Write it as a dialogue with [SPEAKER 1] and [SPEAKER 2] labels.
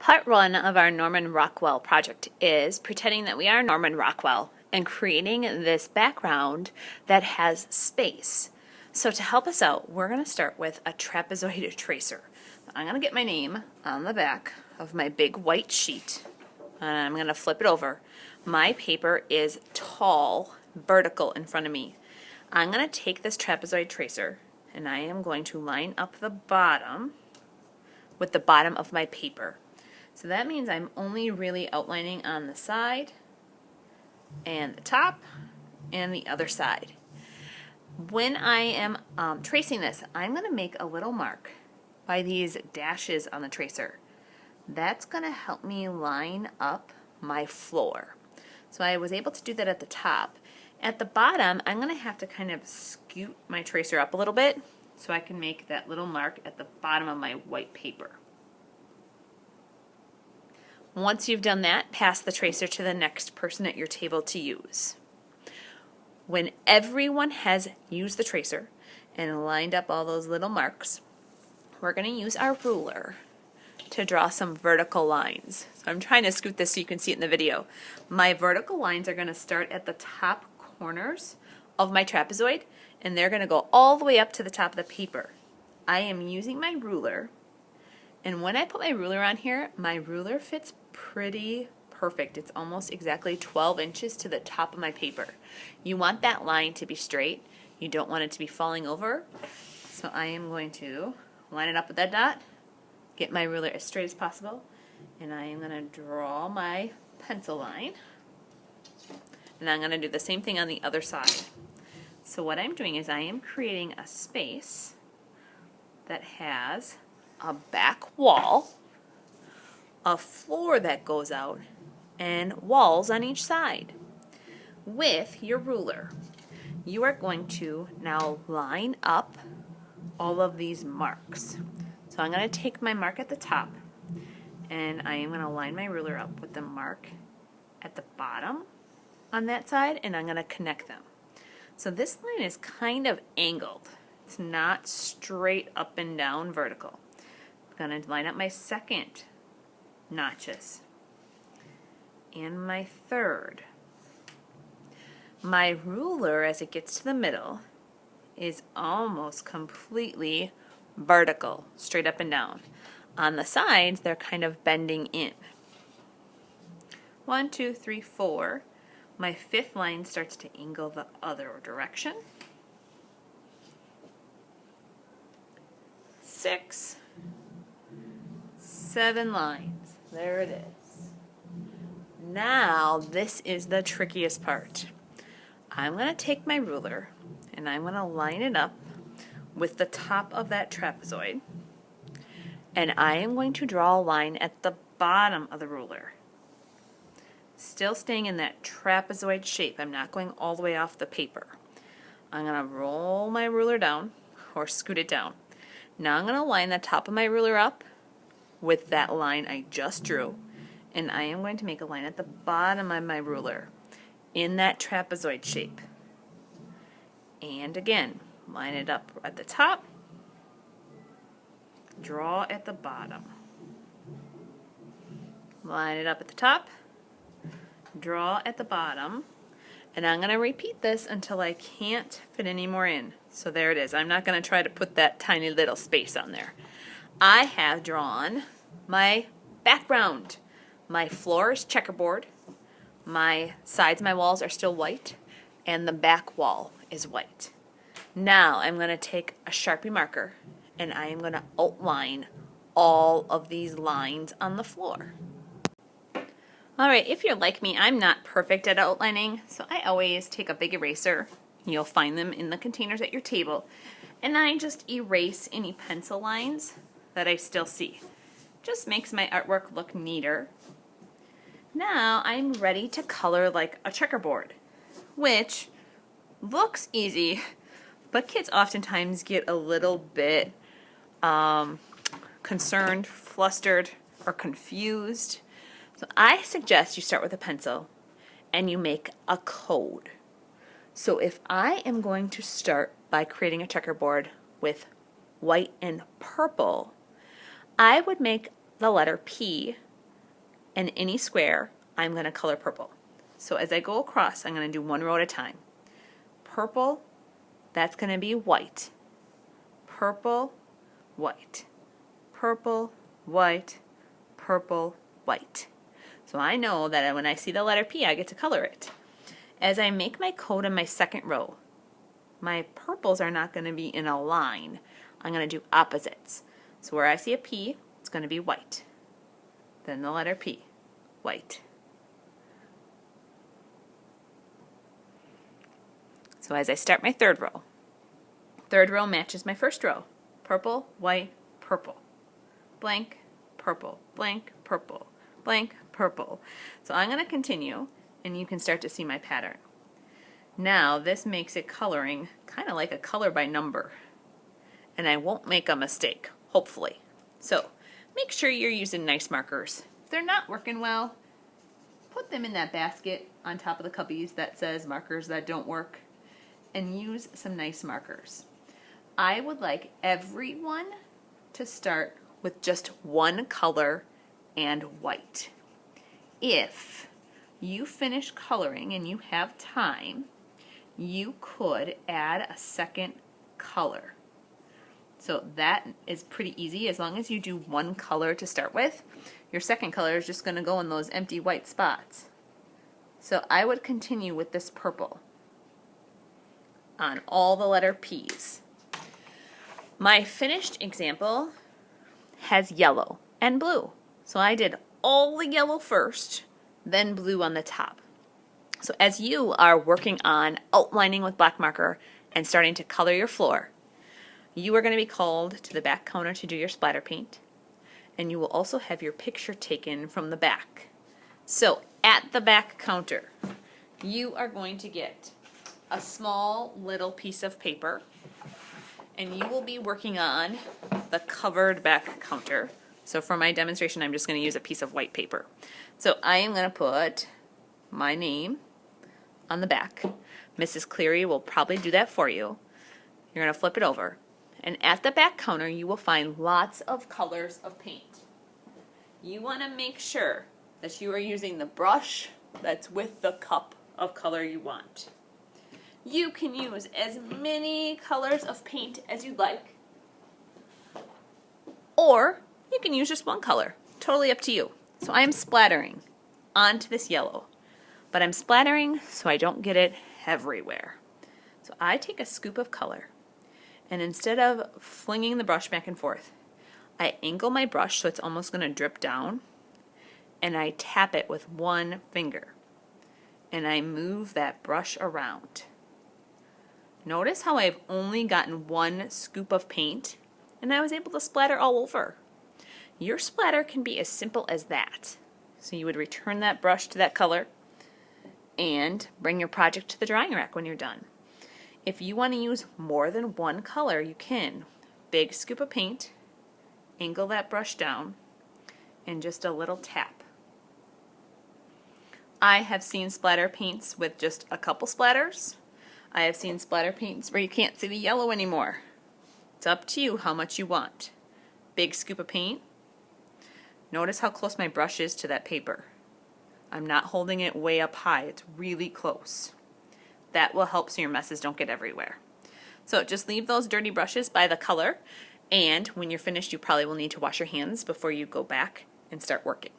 [SPEAKER 1] Part one of our Norman Rockwell project is pretending that we are Norman Rockwell and creating this background that has space. So to help us out, we're going to start with a trapezoid tracer. I'm going to get my name on the back of my big white sheet and I'm going to flip it over. My paper is tall, vertical in front of me. I'm going to take this trapezoid tracer and I am going to line up the bottom with the bottom of my paper. So that means I'm only really outlining on the side and the top and the other side. When I am tracing this, I'm going to make a little mark by these dashes on the tracer. That's going to help me line up my floor. So I was able to do that at the top. At the bottom, I'm going to have to kind of scoot my tracer up a little bit so I can make that little mark at the bottom of my white paper. Once you've done that, pass the tracer to the next person at your table to use. When everyone has used the tracer and lined up all those little marks, we're going to use our ruler to draw some vertical lines. So I'm trying to scoot this so you can see it in the video. My vertical lines are going to start at the top corners of my trapezoid and they're going to go all the way up to the top of the paper. I am using my ruler, and when I put my ruler on here, my ruler fits pretty perfect. It's almost exactly 12 inches to the top of my paper. You want that line to be straight. You don't want it to be falling over. So I am going to line it up with that dot, get my ruler as straight as possible, and I am going to draw my pencil line. And I'm going to do the same thing on the other side. So what I'm doing is I am creating a space that has a back wall, a floor that goes out, and walls on each side. With your ruler, you are going to now line up all of these marks. So I'm going to take my mark at the top and I am going to line my ruler up with the mark at the bottom on that side, and I'm going to connect them. So this line is kind of angled. It's not straight up and down vertical. I'm going to line up my second notches and my third. My ruler, as it gets to the middle, is almost completely vertical, straight up and down. On the sides, they're kind of bending in. 1, 2, 3, 4. My fifth line starts to angle the other direction. 6, 7 lines. There it is. Now this is the trickiest part. I'm going to take my ruler and I'm going to line it up with the top of that trapezoid, and I am going to draw a line at the bottom of the ruler. Still staying in that trapezoid shape. I'm not going all the way off the paper. I'm going to roll my ruler down or scoot it down. Now I'm going to line the top of my ruler up with that line I just drew, and I am going to make a line at the bottom of my ruler in that trapezoid shape. And again, line it up at the top, draw at the bottom. Line it up at the top, draw at the bottom, and I'm going to repeat this until I can't fit any more in. So there it is. I'm not going to try to put that tiny little space on there. I have drawn my background. My floor is checkerboard, my sides, my walls are still white, and the back wall is white. Now I'm going to take a Sharpie marker and I am going to outline all of these lines on the floor. Alright, if you're like me, I'm not perfect at outlining, so I always take a big eraser. You'll find them in the containers at your table, and I just erase any pencil lines that I still see. Just makes my artwork look neater. Now I'm ready to color like a checkerboard, which looks easy, but kids oftentimes get a little bit concerned, flustered, or confused. So I suggest you start with a pencil and you make a code. So if I am going to start by creating a checkerboard with white and purple, I would make the letter P and any square I'm going to color purple. So as I go across, I'm going to do one row at a time. Purple, that's going to be white. Purple, white. Purple, white, purple, white. So I know that when I see the letter P, I get to color it. As I make my code in my second row, my purples are not going to be in a line. I'm going to do opposites. So where I see a P, it's going to be white. Then the letter P, white. So as I start my third row matches my first row. Purple, white, purple. Blank, purple, blank, purple, blank, purple. So I'm going to continue, and you can start to see my pattern. Now this makes it coloring kind of like a color by number, and I won't make a mistake, hopefully. So make sure you're using nice markers. If they're not working well, put them in that basket on top of the cubbies that says markers that don't work, and use some nice markers. I would like everyone to start with just one color and white. If you finish coloring and you have time, you could add a second color. So that is pretty easy. As long as you do one color to start with, your second color is just going to go in those empty white spots. So I would continue with this purple on all the letter P's. My finished example has yellow and blue. So I did all the yellow first, then blue on the top. So as you are working on outlining with black marker and starting to color your floor, you are going to be called to the back counter to do your splatter paint, and you will also have your picture taken from the back. So at the back counter, you are going to get a small little piece of paper, and you will be working on the covered back counter. So for my demonstration, I'm just going to use a piece of white paper. So I am going to put my name on the back. Mrs. Cleary will probably do that for you. You're going to flip it over. And at the back counter, you will find lots of colors of paint. You want to make sure that you are using the brush that's with the cup of color you want. You can use as many colors of paint as you'd like, or you can use just one color. Totally up to you. So I am splattering onto this yellow, but I'm splattering so I don't get it everywhere. So I take a scoop of color, and instead of flinging the brush back and forth, I angle my brush so it's almost going to drip down, and I tap it with one finger, and I move that brush around. Notice how I've only gotten one scoop of paint, and I was able to splatter all over. Your splatter can be as simple as that. So you would return that brush to that color and bring your project to the drying rack when you're done. If you want to use more than one color, you can. Big scoop of paint, angle that brush down, and just a little tap. I have seen splatter paints with just a couple splatters. I have seen splatter paints where you can't see the yellow anymore. It's up to you how much you want. Big scoop of paint. Notice how close my brush is to that paper. I'm not holding it way up high. It's really close. That will help so your messes don't get everywhere. So just leave those dirty brushes by the color, and when you're finished, you probably will need to wash your hands before you go back and start working.